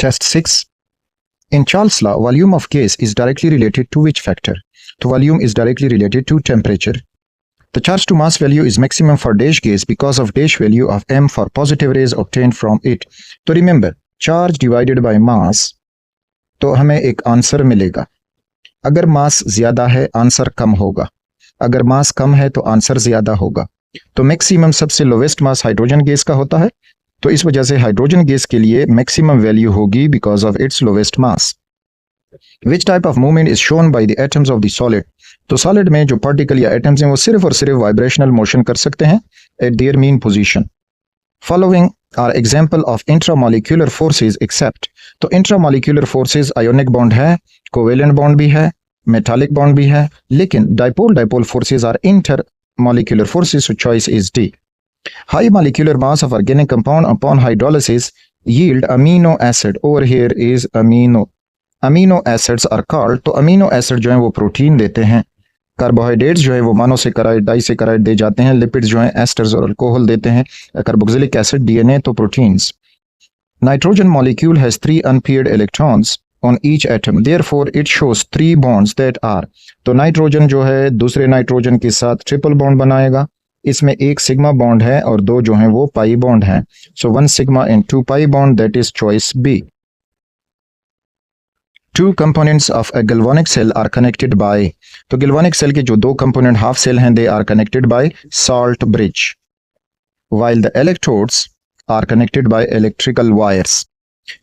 Test 6. In Charles' law, volume of gas is directly related to which factor? So volume is directly related to temperature. The charge to mass value is maximum for dash gas because of dash value of m for positive rays obtained from it. तो remember, charge divided by mass, तो हमें एक answer मिलेगा. अगर मास ज्यादा है answer कम होगा, अगर मास कम है तो आंसर ज्यादा होगा. तो मैक्सिमम सबसे लोवेस्ट मास हाइड्रोजन गैस का होता है, तो इस वजह से हाइड्रोजन गैस के लिए मैक्सिमम वैल्यू होगी because of its lowest mass. Which type of movement is shown by the atoms of the solid? तो सॉलिड में जो पार्टिकल या एटम्स हैं वो सिर्फ और सिर्फ वाइब्रेशनल मोशन कर सकते हैं at their mean position. Following are example of intramolecular forces except. तो इंट्रामॉलिक्यूलर फोर्सेस आयोनिक बॉन्ड है, कोवेलेंट बॉन्ड भी है, मेटालिक बॉन्ड भी है, लेकिन dipole forces are intermolecular forces, so choice is D. High molecular mass of organic compound upon hydrolysis yield amino acid. Over here is amino acids are called. तो amino acid जो है वो protein देते हैं, carbohydrates जो है वो monosaccharide disaccharide दे जाते हैं, लिपिड्स जो है एस्टर्स और अल्कोहल देते हैं, कार्बोक्सिलिक एसिड डीएनए तो proteins. Nitrogen molecule has 3 unpaired electrons on each atom, therefore it shows 3 bonds that are. तो नाइट्रोजन जो है दूसरे नाइट्रोजन के साथ ट्रिपल बॉन्ड बनाएगा, इसमें एक सिग्मा बॉन्ड है और 2 जो हैं वो पाई बॉन्ड हैं. So 1 sigma and 2 pi bond, that is choice B. 2 components of a galvanic cell are connected by. तो galvanic cell के जो 2 component half cell हैं they are connected by salt bridge, while the electrodes are connected by electrical wires.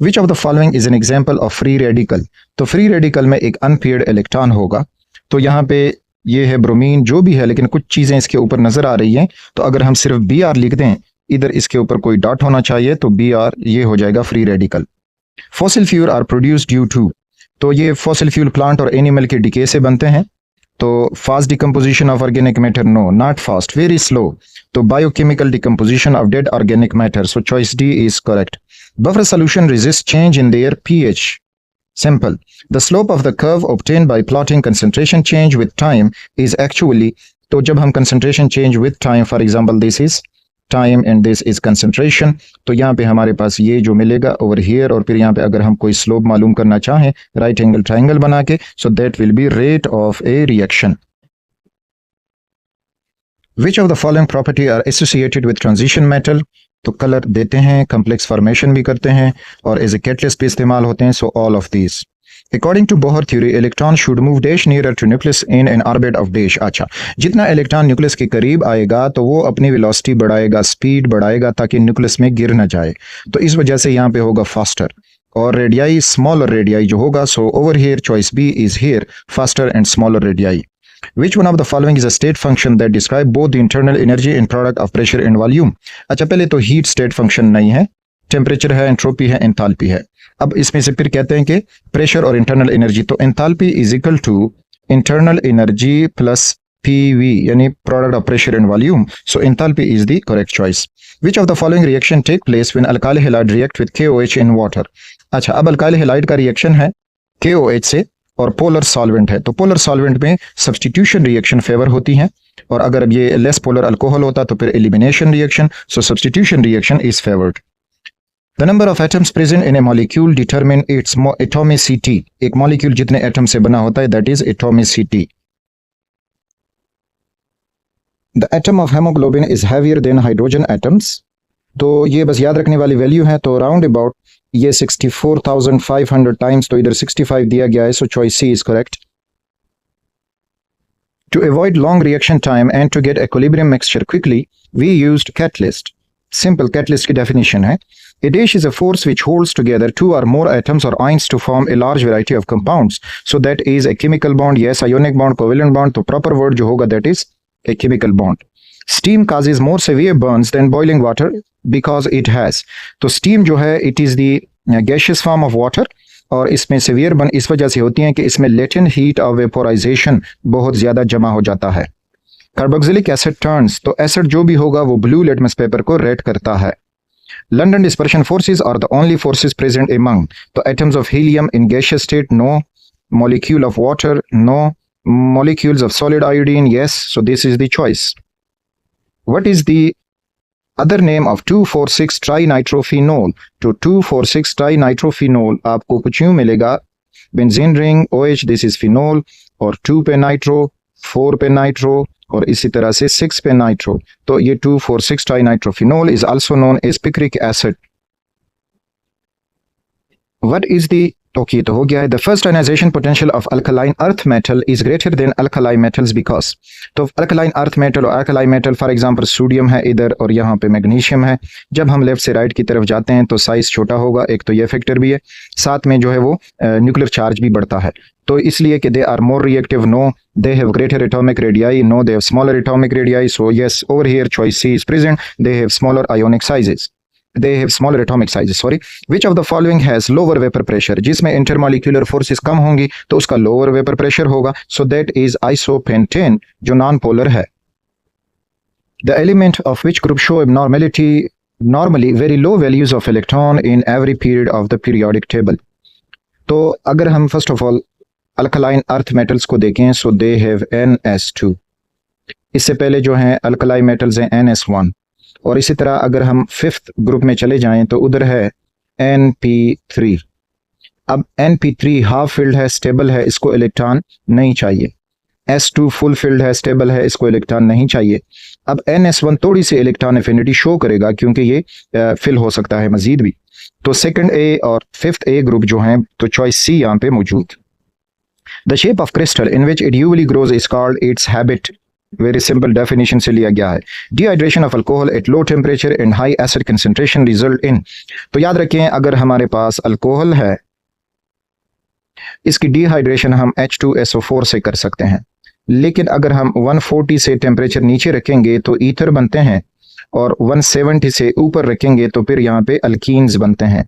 Which of the following is an example of free radical? तो free radical में एक unpaired electron होगा. तो यहाँ पे ये है ब्रोमीन जो भी है, लेकिन कुछ चीजें इसके ऊपर नजर आ रही हैं, तो अगर हम सिर्फ बी आर लिख दें, इधर इसके ऊपर कोई डॉट होना चाहिए, तो बी आर ये हो जाएगा free radical. Fossil fuel are produced due to. तो ये फॉसिल फ्यूल प्लांट और एनिमल के डिके से बनते हैं. तो fast decomposition of organic matter, no not fast, very slow. तो biochemical decomposition of dead organic matter, so choice D is correct. Buffer solution resist change in their pH. Simple. The slope of the curve obtained by plotting concentration change with time is actually. तो जब हम concentration change with time, for example this is time and this is concentration, तो यहाँ पे हमारे पास ये जो मिलेगा over here, और फिर यहाँ पे अगर हम कोई slope मालूम करना चाहें right angle triangle बना के, so that will be rate of a reaction. Which of the following property are associated with transition metal? तो कलर देते हैं, कम्प्लेक्स फॉर्मेशन भी करते हैं और एज ए कैटलिस्ट भी इस्तेमाल होते हैं. So all of these. According to Bohr theory electron should move dash nearer to nucleus in an orbit of dash. अच्छा, जितना इलेक्ट्रॉन न्यूक्लियस के करीब आएगा तो वो अपनी वेलोसिटी बढ़ाएगा, स्पीड बढ़ाएगा, ताकि न्यूक्लियस में गिर ना जाए. तो इस वजह से यहाँ पे होगा फास्टर, और रेडियाई स्मॉलर रेडियाई जो होगा. So over here choice B is here, faster and smaller radii. Which one of the following is a state function that describe both the internal energy and product of pressure and volume? अच्छा, पहले तो heat state function नहीं है, temperature है, entropy है, enthalpy है. अब इसमें से फिर कहते हैं कि प्रेशर और इंटरनल एनर्जी. तो enthalpy is equal to internal energy plus P, V product of pressure and volume. So enthalpy is the correct choice. Which of the following reaction take place when alkyl halide react with KOH in water? अच्छा, अब alkyl halide का reaction है KOH से और polar solvent है. तो polar solvent में substitution reaction favour होती है, और अगर ये लेस पोलर अल्कोहल होता तो फिर elimination reaction. So substitution reaction is favoured. The number of atoms present in A molecule determine it's atomicity. एक मॉलिक्यूल जितने एटम से बना होता है that is atomicity. The atom of haemoglobin is heavier than hydrogen atoms. तो ये बस याद रखने वाली वैल्यू है. तो राउंड अबाउट ये 64,500 टाइम्स, तो इधर 65 दिया गया है. So choice C is correct. To avoid long reaction time and to get equilibrium mixture quickly we used catalyst. Simple catalyst की डेफिनेशन है, a dash is a force which holds together 2 or more atoms or ions to form a large variety of compounds. So that is a chemical bond. Yes, ionic bond, covalent bond. तो proper word जो होगा that is a chemical bond. Steam causes more severe burns than boiling water because it has. तो steam जो है it is the gaseous form of water, और इसमें severe burn इस वजह से होती है कि इसमें latent heat of vaporization बहुत ज़्यादा जमा हो जाता है. कार्बोक्सिलिक एसिड टर्न्स, तो एसिड जो भी होगा वो ब्लू लिटमस पेपर को रेड करता है. London dispersion forces are the only forces present among. तो atoms of helium in gaseous state, no. Molecule of water, no. Molecules of solid iodine, yes. So this is the choice. What is the other name of 2,4,6 ट्राइनाइट्रोफिनोल। तो 2,4,6 ट्राइनाइट्रोफिनोल आपको कुछ यूं मिलेगा, benzene ring OH, this is phenol, और 2 पे nitro, 4 पे nitro, और इसी तरह से 6 पे नाइट्रो। तो ये 2,4,6 trinitrophenol is also known as picric acid. What is the, okay तो हो गया है। The first ionization potential of alkaline earth metal is greater than alkali metals because. तो अल्कलाइन अर्थ मेटल और alkali metal, for example sodium है इधर और यहाँ पे मैग्नीशियम है, जब हम लेफ्ट से राइट की तरफ जाते हैं तो साइज छोटा होगा, एक तो ये फैक्टर भी है, साथ में जो है वो न्यूक्लियर चार्ज भी बढ़ता है। तो इसलिए कि they are more reactive, no they have greater atomic radii, no they have smaller atomic radii, so yes over here choice C is present, they have smaller ionic sizes, they have smaller atomic sizes, sorry. Which of the following has lower vapor pressure? जिसमें intermolecular forces कम होंगी तो उसका lower vapor pressure होगा, so that is isopentane जो non-polar है। The element of which group show normally very low values of electron in every period of the periodic table? तो अगर हम first of all alkaline earth metals को देखें, so they have NS2, इससे पहले जो हैं alkali metals हैं NS1, और इसी तरह अगर हम फिफ्थ ग्रुप में चले जाएं तो उधर है NP3। अब NP3 हाफ फिल्ड है, स्टेबल है, इसको इलेक्ट्रॉन नहीं चाहिए। S2 फुल फिल्ड है, स्टेबल है, इसको इलेक्ट्रॉन नहीं चाहिए। अब NS1 थोड़ी सी इलेक्ट्रॉन एफिनिटी शो करेगा क्योंकि ये फिल हो सकता है मजीद भी। तो सेकंड A और फिफ्थ A ग्रुप जो हैं तो चॉइस सी यहाँ पे मौजूद। The shape of crystal in which it usually grows is called its habit. Very simple definition से लिया गया है। Dehydration of alcohol at low temperature and high acid concentration result in. तो याद रखें अगर हमारे पास अल्कोहल है, इसकी डिहाइड्रेशन हम H2SO4 से कर सकते हैं, लेकिन अगर हम 140 से टेम्परेचर नीचे रखेंगे तो ईथर बनते हैं, और 170 से ऊपर रखेंगे तो फिर यहाँ पे अल्कीन्स बनते हैं,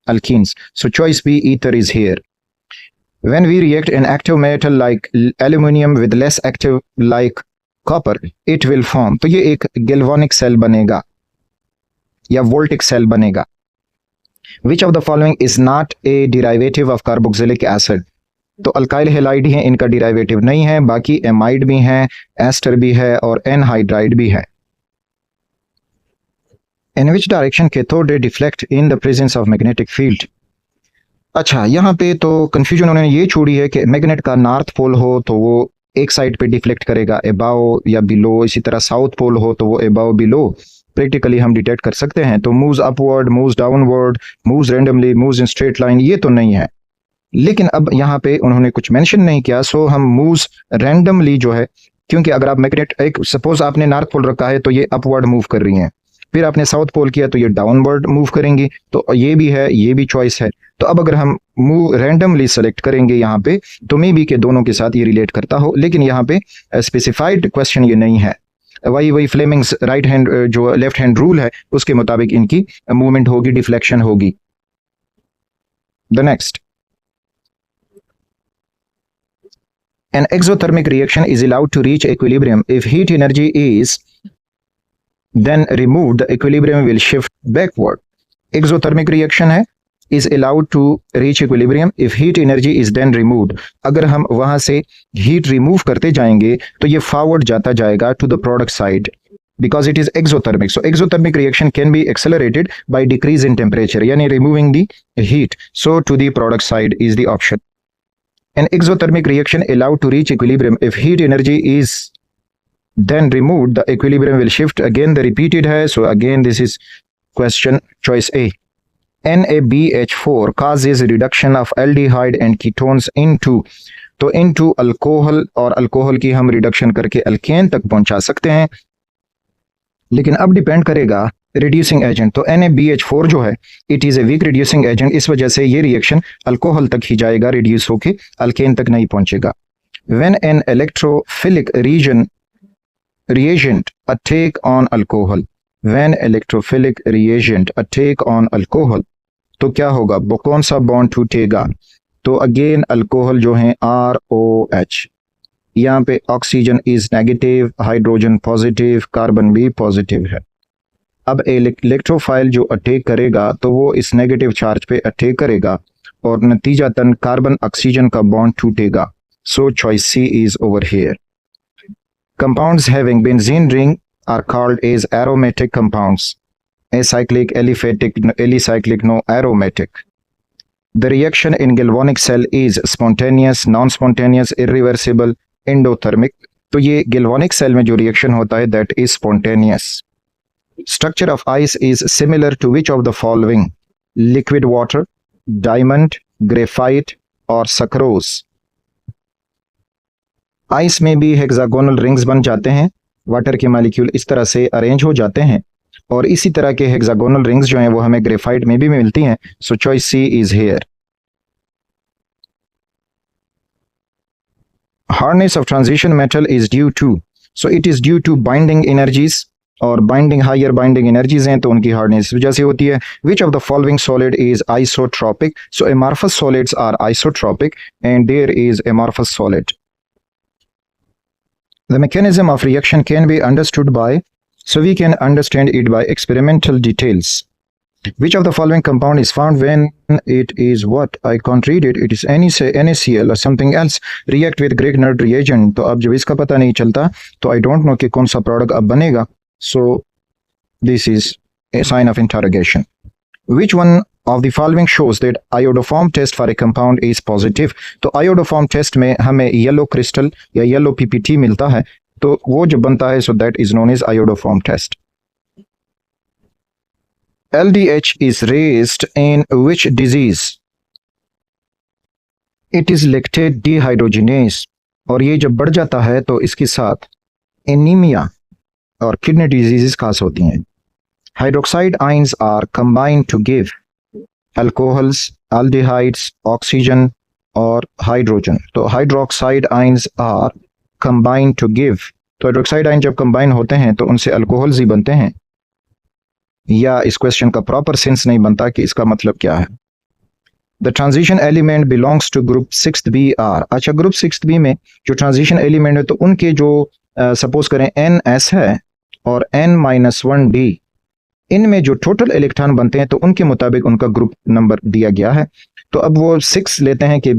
alkenes. So choice B ether is here. When we react an active metal like aluminium with less active like copper, it will form। तो ये एक गैल्वानिक सेल बनेगा या वोल्टिक सेल बनेगा। Which of the following is not a derivative of carboxylic acid? तो alkyl halide हैं, इनका derivative नहीं है, बाकी एमाइड भी हैं, एस्टर भी है और एनहाइड्राइड भी है। In which direction cathode ray deflect in the presence of magnetic field? अच्छा, यहाँ पे तो कंफ्यूजन उन्होंने ये छोड़ी है कि मैग्नेट का नॉर्थ पोल हो तो वो एक साइड पे डिफ्लेक्ट करेगा, अबाव या बिलो, इसी तरह साउथ पोल हो तो वो अबाव बिलो प्रैक्टिकली हम डिटेक्ट कर सकते हैं। तो moves upward, moves downward, moves randomly, moves in straight line, ये तो नहीं है। लेकिन अब यहाँ पे उन्होंने कुछ मेंशन नहीं किया, सो हम मूव्स रैंडमली जो है, क्योंकि अगर आप मैग्नेट एक सपोज आपने नॉर्थ पोल रखा है तो ये अपवर्ड मूव कर रही हैं, फिर आपने साउथ पोल किया तो ये डाउनवर्ड मूव करेंगी, तो ये भी है, ये भी चॉइस है। तो अब अगर हम मूव रैंडमली सेलेक्ट करेंगे यहाँ पे तो मे बी के दोनों के साथ ये रिलेट करता हो, लेकिन यहाँ पे स्पेसिफाइड क्वेश्चन ये नहीं है। वही फ्लेमिंग्स राइट हैंड जो लेफ्ट हैंड रूल है उसके मुताबिक इनकी मूवमेंट होगी, डिफ्लेक्शन होगी। The next, an exothermic reaction is allowed to reach equilibrium if heat energy is then removed, the equilibrium will shift backward। exothermic reaction है, is allowed to reach equilibrium if heat energy is then removed। अगर हम वहां से heat remove करते जाएंगे तो ये forward जाता जाएगा to the product side because it is exothermic। so exothermic reaction can be accelerated by decrease in temperature, यानी removing the heat, so to the product side is the option। an exothermic reaction allowed to reach equilibrium if heat energy is then removed, the equilibrium will shift, again the repeated hai, so again this is question choice A। NaBH4 causes reduction of aldehyde and ketones into, तो into alcohol, और alcohol की हम reduction करके alkane तक पहुंचा सकते हैं, लेकिन अब डिपेंड करेगा रिड्यूसिंग एजेंट। तो NaBH4 जो है it is a weak reducing agent, इस वजह से ये रिएक्शन अल्कोहल तक ही जाएगा, रिड्यूस होके अल्केन तक नहीं पहुंचेगा। When an electrophilic reagent attack on alcohol, when electrophilic reagent attack on alcohol, तो क्या होगा, वो कौन सा बॉन्ड टूटेगा? तो अगेन अल्कोहल जो है ROH, यहाँ पे oxygen is negative, hydrogen positive, carbon भी पॉजिटिव है। अब इलेक्ट्रोफाइल जो अटैक करेगा तो वो इस नेगेटिव चार्ज पे अटैक करेगा और नतीजतन कार्बन ऑक्सीजन का बॉन्ड टूटेगा। So choice C is over here. Compounds having benzene ring are called as aromatic compounds. Acyclic, aliphatic, alicyclic, no aromatic. The reaction in galvanic cell is spontaneous, non-spontaneous, irreversible, endothermic. तो ये galvanic cell में जो reaction होता है that is spontaneous. Structure of ice is similar to which of the following? Liquid water, diamond, graphite और sucrose. Ice में भी hexagonal rings बन जाते हैं, वाटर के मॉलिक्यूल इस तरह से अरेंज हो जाते हैं और इसी तरह के हेक्सागोनल रिंग्स जो हैं वो हमें ग्रेफाइट में भी मिलती हैं. So choice C is here. Hardness of transition metal is due to, so it is due to binding energies, और बाइंडिंग हायर बाइंडिंग एनर्जीज हैं तो उनकी हार्डनेस इस वजह से होती है. Which of the following solid is isotropic? So amorphous solids are isotropic and there is amorphous solid. The mechanism of reaction can be understood by, so we can understand it by experimental details. Which of the following compound is found when it is what? I can't read it. It is NaCl or something else. React with Grignard reagent. तो अब जब इसका पता नहीं चलता तो I don't know कि कौन सा प्रोडक्ट अब बनेगा. So this is a sign of interrogation. Which one of the following shows that iodoform test for a compound is positive? तो iodoform test में हमें येलो क्रिस्टल या येलो PPT मिलता है, तो वो जो बनता है so that is known as iodoform test. LDH is raised in which disease? It is lactate dehydrogenase, और ये जब बढ़ जाता है तो इसके साथ एनीमिया और किडनी डिजीजेस खास होती हैं. Hydroxide ions are combined to give alcohols, aldehydes, oxygen और hydrogen. तो hydroxide ions are combined to give. तो हाइड्रोक्साइड आयन जब कंबाइन होते हैं तो उनसे अल्कोहल्स ही बनते हैं. या इस क्वेश्चन का प्रॉपर सेंस नहीं बनता कि इसका मतलब क्या है. The transition element belongs to group 6B are. अच्छा, ग्रुप 6B में जो ट्रांजिशन एलिमेंट है तो उनके जो सपोज करें NS है और N-1D, इनमें जो टोटल इलेक्ट्रॉन बनते हैं तो उनके मुताबिक उनका ग्रुप नंबर दिया गया है. तो अब वो 6 लेते हैं कि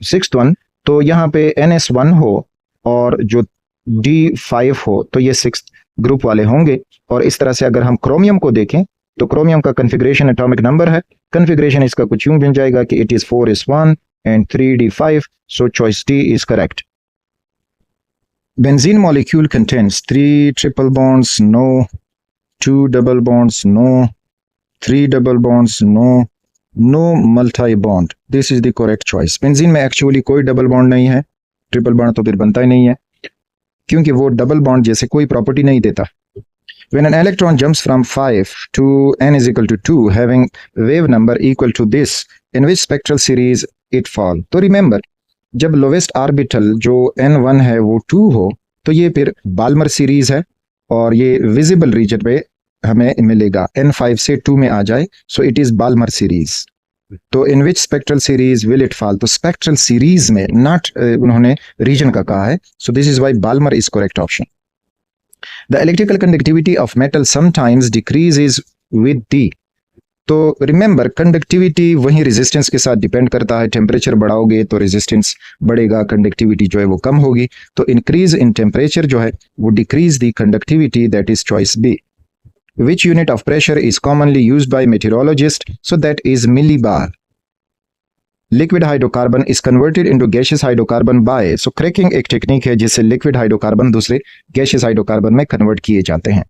6th वन, तो यहाँ पे NS1 हो और जो D5 हो तो ये 6th ग्रुप वाले होंगे. और इस तरह से अगर हम क्रोमियम को देखें तो क्रोमियम का कन्फिग्रेशन एटॉमिक नंबर है, कन्फिग्रेशन इसका कुछ यूं बन जाएगा कि it is 4s1 and 3d5. So choice D is correct. Benzene molecule contains 3 triple bonds, no. 2 double bonds, no. 3 double bonds, no. No multi-bond. This is the correct choice. Benzene में actually कोई double bond नहीं है, triple bond तो फिर बनता ही नहीं है क्योंकि वो डबल बॉन्ड जैसे कोई प्रॉपर्टी नहीं देता. When an electron jumps from 5 to n is equal to 2, having wave number equal to this, in which spectral series it fall? तो remember, जब लोवेस्ट ऑर्बिटल जो n1 है वो 2 हो तो ये फिर बाल्मर सीरीज है और ये विजिबल रीजन पे हमें मिलेगा. n5 से 2 में आ जाए so it is Balmer series. तो in which spectral series will it fall? तो स्पेक्ट्रल सीरीज में, नॉट उन्होंने रीजन का कहा है. So this is why Balmer is correct option. The electrical conductivity of metal sometimes decreases with D. तो remember, conductivity वही resistance के साथ डिपेंड करता है. टेम्परेचर बढ़ाओगे तो रेजिस्टेंस बढ़ेगा, कंडक्टिविटी जो है वो कम होगी. तो इंक्रीज इन टेम्परेचर जो है वो decrease the conductivity, that is choice B. Which unit of pressure is commonly used by meteorologists? So that is millibar. Liquid hydrocarbon is converted into gaseous hydrocarbon by, so cracking एक technique है जिससे liquid hydrocarbon दूसरे gaseous hydrocarbon में convert किए जाते हैं.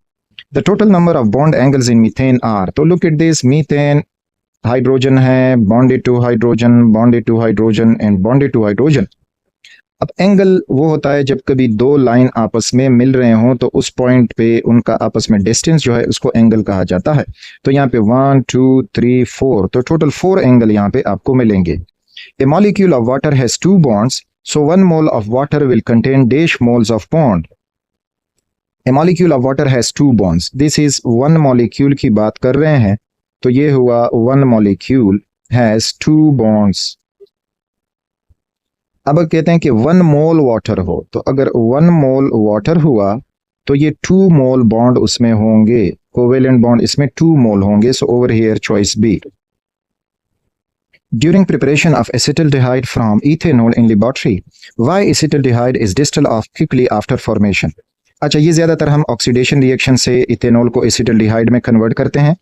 The total number of bond angles in methane are. तो look at this, methane hydrogen है, bonded to hydrogen, bonded to hydrogen and bonded to hydrogen. अब एंगल वो होता है जब कभी दो लाइन आपस में मिल रहे हों तो उस पॉइंट पे उनका आपस में डिस्टेंस जो है उसको एंगल कहा जाता है. तो यहाँ पे 1 2 3 4, तो टोटल 4 एंगल यहाँ पे आपको मिलेंगे. A molecule of water has 2 bonds, so 1 mole of water will contain dash moles of bond. A molecule of water has 2 bonds. This is 1 molecule की बात कर रहे हैं, तो ये हुआ 1 molecule has 2 bonds. अब कहते हैं कि 1 mole water हो, तो अगर 1 mole water हुआ तो ये 2 mole bond उसमें होंगे, covalent bond इसमें 2 mole होंगे. So over here choice B. During preparation of acetaldehyde from ethanol in laboratory, why acetaldehyde is distilled off quickly after formation? अच्छा, ये ज़्यादातर हम ऑक्सीडेशन रिएक्शन से इथेनॉल को एसिटल्डिहाइड में कन्वर्ट करते हैं,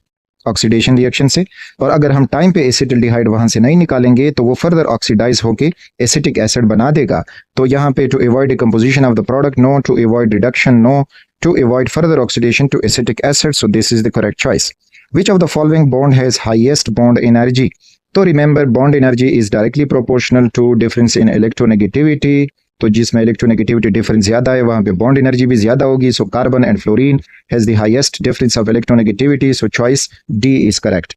ऑक्सीडेशन रिएक्शन से। और अगर हम टाइम पे एसिटल्डिहाइड वहां से नहीं निकालेंगे तो वो फर्दर ऑक्सीडाइज होके एसिटिक एसिड बना देगा। तो यहाँ पे to avoid decomposition of the product, no, to avoid reduction, no, to avoid further oxidation to acetic acid, so this is the correct choice. Which of the following bond has highest bond energy? तो remember, bond energy is directly proportional to difference in electronegativity. तो जिसमें electronegativity difference ज्यादा है वहां पे bond energy भी ज्यादा होगी। So carbon and fluorine has the highest difference of electronegativity, so choice D is correct.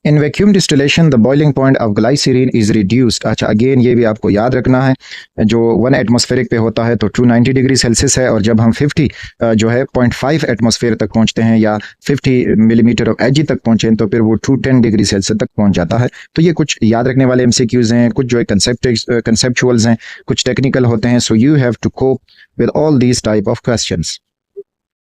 In vacuum distillation the boiling point of glycerine is reduced. अच्छा, अगेन ये भी आपको याद रखना है, जो 1 एटमॉस्फेरिक पे होता है तो 290 डिग्री सेल्सियस है, और जब हम 50 जो है 0.5 एटमॉस्फेयर तक पहुंचते हैं या 50 मिलीमीटर ऑफ एजी तक पहुंचे तो फिर वो 210 डिग्री सेल्सियस तक पहुंच जाता है। तो ये कुछ याद रखने वाले एमसीक्यूज हैं, कुछ जो है कंसेप्चुअल्स हैं, कुछ टेक्निकल होते हैं। So you have to cope with all these type of questions.